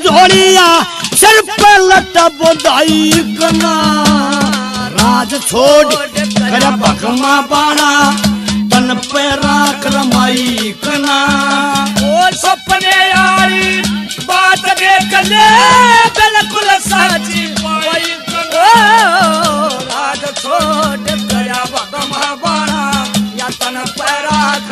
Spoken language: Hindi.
जोड़िया सिर पे लट बुधाई कना राज छोड़ कर भगमा बाणा तन पे राख रमाई कना ओ सपने आई बात देख ले बिल्कुल साची वही राज छोड़ कर भगमा बाणा या तन पे राख